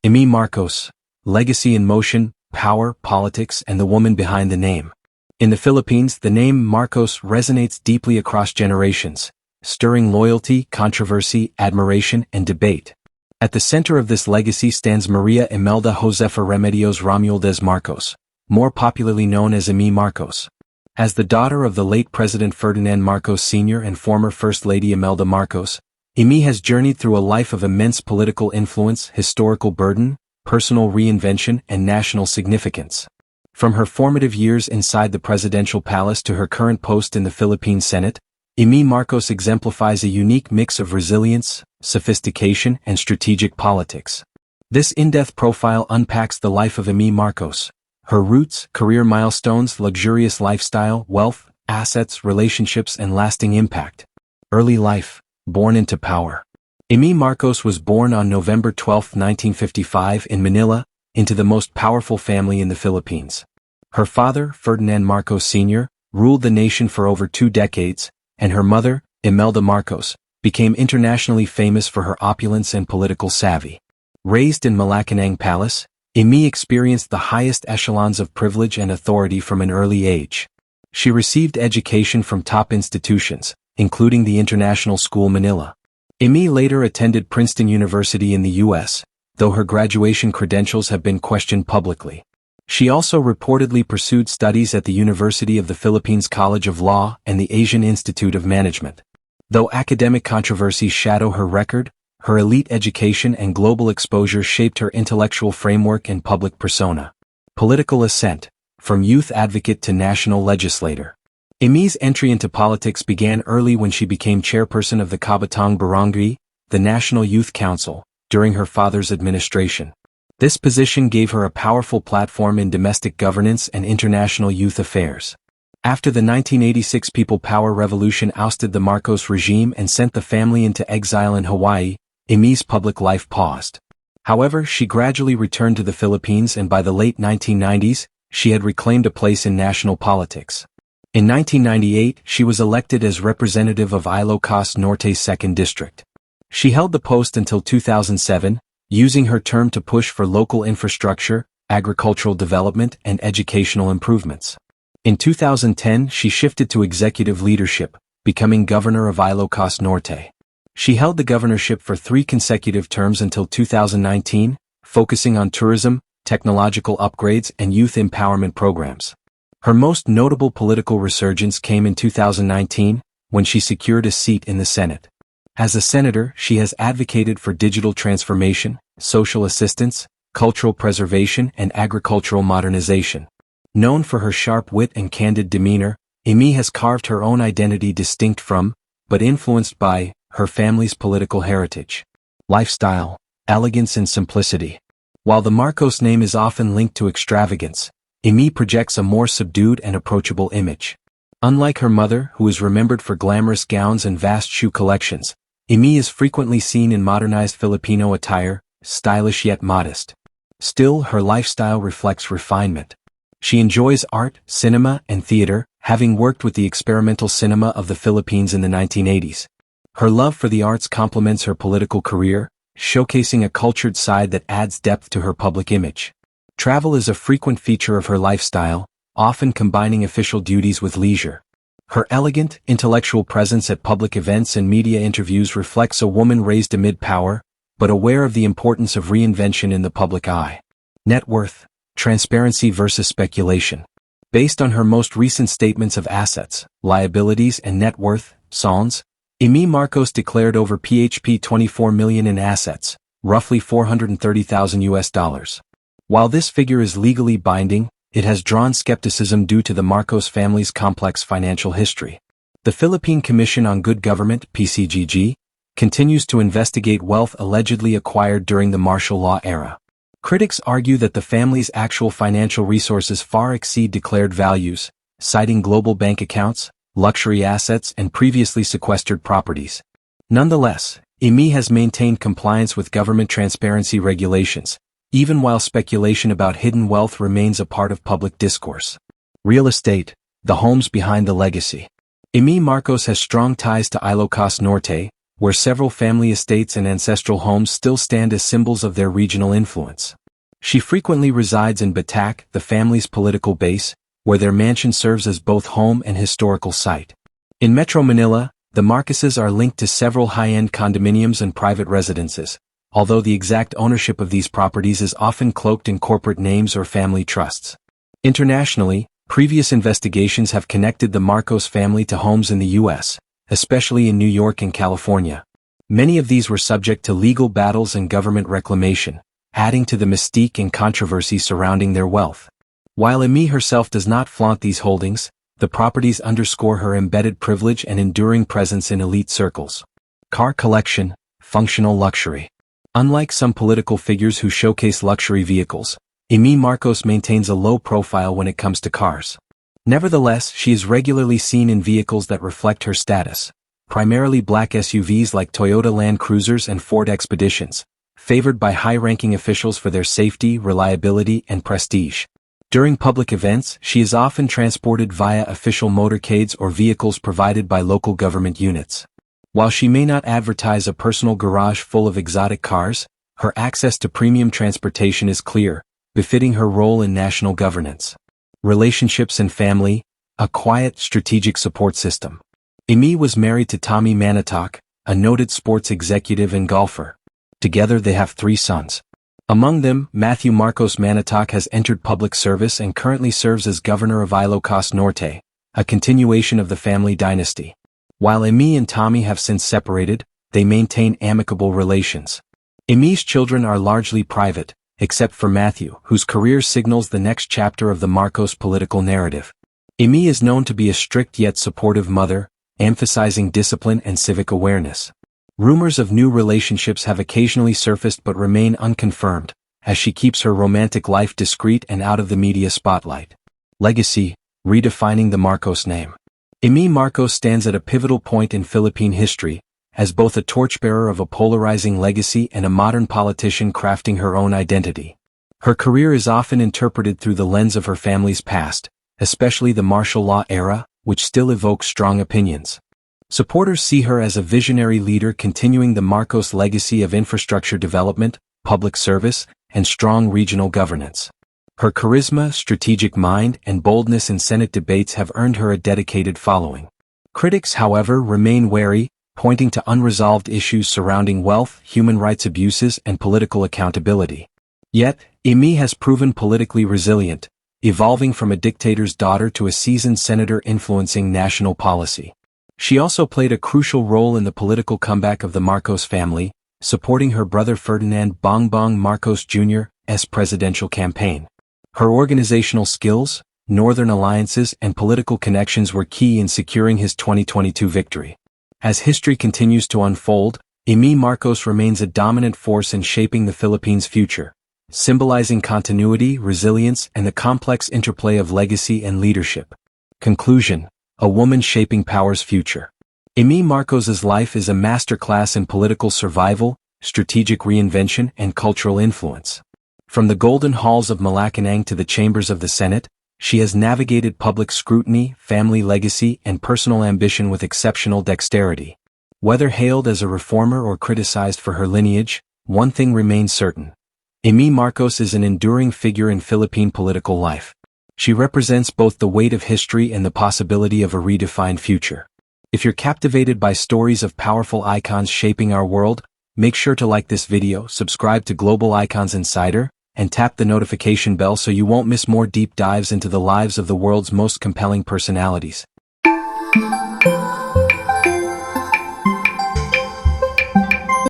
Imee Marcos, Legacy in Motion, Power, Politics, and the Woman Behind the Name. In the Philippines, the name Marcos resonates deeply across generations, stirring loyalty, controversy, admiration, and debate. At the center of this legacy stands Maria Imelda Josefa Remedios Romualdez Marcos, more popularly known as Imee Marcos. As the daughter of the late President Ferdinand Marcos Sr. and former First Lady Imelda Marcos, Imee has journeyed through a life of immense political influence, historical burden, personal reinvention, and national significance. From her formative years inside the presidential palace to her current post in the Philippine Senate, Imee Marcos exemplifies a unique mix of resilience, sophistication, and strategic politics. This in-depth profile unpacks the life of Imee Marcos, her roots, career milestones, luxurious lifestyle, wealth, assets, relationships, and lasting impact. Early life. Born into power. Imee Marcos was born on November 12, 1955 in Manila, into the most powerful family in the Philippines. Her father, Ferdinand Marcos Sr., ruled the nation for over 2 decades, and her mother, Imelda Marcos, became internationally famous for her opulence and political savvy. Raised in Malacañang Palace, Imee experienced the highest echelons of privilege and authority from an early age. She received education from top institutions, including the International School Manila. Imee later attended Princeton University in the U.S., though her graduation credentials have been questioned publicly. She also reportedly pursued studies at the University of the Philippines College of Law and the Asian Institute of Management. Though academic controversies shadow her record, her elite education and global exposure shaped her intellectual framework and public persona. Political ascent, from youth advocate to national legislator. Imee's entry into politics began early when she became chairperson of the Kabatang Barangay, the National Youth Council, during her father's administration. This position gave her a powerful platform in domestic governance and international youth affairs. After the 1986 People Power Revolution ousted the Marcos regime and sent the family into exile in Hawaii, Imee's public life paused. However, she gradually returned to the Philippines, and by the late 1990s, she had reclaimed a place in national politics. In 1998, she was elected as representative of Ilocos Norte's 2nd District. She held the post until 2007, using her term to push for local infrastructure, agricultural development, and educational improvements. In 2010, she shifted to executive leadership, becoming governor of Ilocos Norte. She held the governorship for 3 consecutive terms until 2019, focusing on tourism, technological upgrades, and youth empowerment programs. Her most notable political resurgence came in 2019, when she secured a seat in the Senate. As a senator, she has advocated for digital transformation, social assistance, cultural preservation, and agricultural modernization. Known for her sharp wit and candid demeanor, Imee has carved her own identity distinct from, but influenced by, her family's political heritage. Lifestyle, elegance and simplicity. While the Marcos name is often linked to extravagance, Imee projects a more subdued and approachable image. Unlike her mother, who is remembered for glamorous gowns and vast shoe collections, Imee is frequently seen in modernized Filipino attire, stylish yet modest. Still, her lifestyle reflects refinement. She enjoys art, cinema, and theater, having worked with the experimental cinema of the Philippines in the 1980s. Her love for the arts complements her political career, showcasing a cultured side that adds depth to her public image. Travel is a frequent feature of her lifestyle, often combining official duties with leisure. Her elegant, intellectual presence at public events and media interviews reflects a woman raised amid power, but aware of the importance of reinvention in the public eye. Net worth, transparency versus speculation. Based on her most recent statements of assets, liabilities, and net worth, (SONs), Imee Marcos declared over PHP 24 million in assets, roughly $430,000. While this figure is legally binding, it has drawn skepticism due to the Marcos family's complex financial history. The Philippine Commission on Good Government (PCGG) continues to investigate wealth allegedly acquired during the martial law era. Critics argue that the family's actual financial resources far exceed declared values, citing global bank accounts, luxury assets, and previously sequestered properties. Nonetheless, Imee has maintained compliance with government transparency regulations, even while speculation about hidden wealth remains a part of public discourse. Real estate, the homes behind the legacy. Imee Marcos has strong ties to Ilocos Norte, where several family estates and ancestral homes still stand as symbols of their regional influence. She frequently resides in Batak, the family's political base, where their mansion serves as both home and historical site. In Metro Manila, the Marcoses are linked to several high-end condominiums and private residences, although the exact ownership of these properties is often cloaked in corporate names or family trusts. Internationally, previous investigations have connected the Marcos family to homes in the U.S., especially in New York and California. Many of these were subject to legal battles and government reclamation, adding to the mystique and controversy surrounding their wealth. While Imee herself does not flaunt these holdings, the properties underscore her embedded privilege and enduring presence in elite circles. Car collection, functional luxury. Unlike some political figures who showcase luxury vehicles, Imee Marcos maintains a low profile when it comes to cars. Nevertheless, she is regularly seen in vehicles that reflect her status, primarily black SUVs like Toyota Land Cruisers and Ford Expeditions, favored by high-ranking officials for their safety, reliability, and prestige. During public events, she is often transported via official motorcades or vehicles provided by local government units. While she may not advertise a personal garage full of exotic cars, her access to premium transportation is clear, befitting her role in national governance. Relationships and family, a quiet, strategic support system. Imee was married to Tommy Manitok, a noted sports executive and golfer. Together they have 3 sons. Among them, Matthew Marcos Manitok has entered public service and currently serves as governor of Ilocos Norte, a continuation of the family dynasty. While Imee and Tommy have since separated, they maintain amicable relations. Imee's children are largely private, except for Matthew, whose career signals the next chapter of the Marcos political narrative. Imee is known to be a strict yet supportive mother, emphasizing discipline and civic awareness. Rumors of new relationships have occasionally surfaced but remain unconfirmed, as she keeps her romantic life discreet and out of the media spotlight. Legacy, redefining the Marcos name. Imee Marcos stands at a pivotal point in Philippine history, as both a torchbearer of a polarizing legacy and a modern politician crafting her own identity. Her career is often interpreted through the lens of her family's past, especially the martial law era, which still evokes strong opinions. Supporters see her as a visionary leader continuing the Marcos legacy of infrastructure development, public service, and strong regional governance. Her charisma, strategic mind, and boldness in Senate debates have earned her a dedicated following. Critics, however, remain wary, pointing to unresolved issues surrounding wealth, human rights abuses, and political accountability. Yet, Imee has proven politically resilient, evolving from a dictator's daughter to a seasoned senator influencing national policy. She also played a crucial role in the political comeback of the Marcos family, supporting her brother Ferdinand Bongbong Marcos Jr.'s presidential campaign. Her organizational skills, northern alliances, and political connections were key in securing his 2022 victory. As history continues to unfold, Imee Marcos remains a dominant force in shaping the Philippines' future, symbolizing continuity, resilience, and the complex interplay of legacy and leadership. Conclusion: a woman shaping power's future. Imee Marcos's life is a masterclass in political survival, strategic reinvention, and cultural influence. From the golden halls of Malacañang to the chambers of the Senate, she has navigated public scrutiny, family legacy, and personal ambition with exceptional dexterity. Whether hailed as a reformer or criticized for her lineage, one thing remains certain. Imee Marcos is an enduring figure in Philippine political life. She represents both the weight of history and the possibility of a redefined future. If you're captivated by stories of powerful icons shaping our world, make sure to like this video, subscribe to Global Icons Insider, and tap the notification bell so you won't miss more deep dives into the lives of the world's most compelling personalities.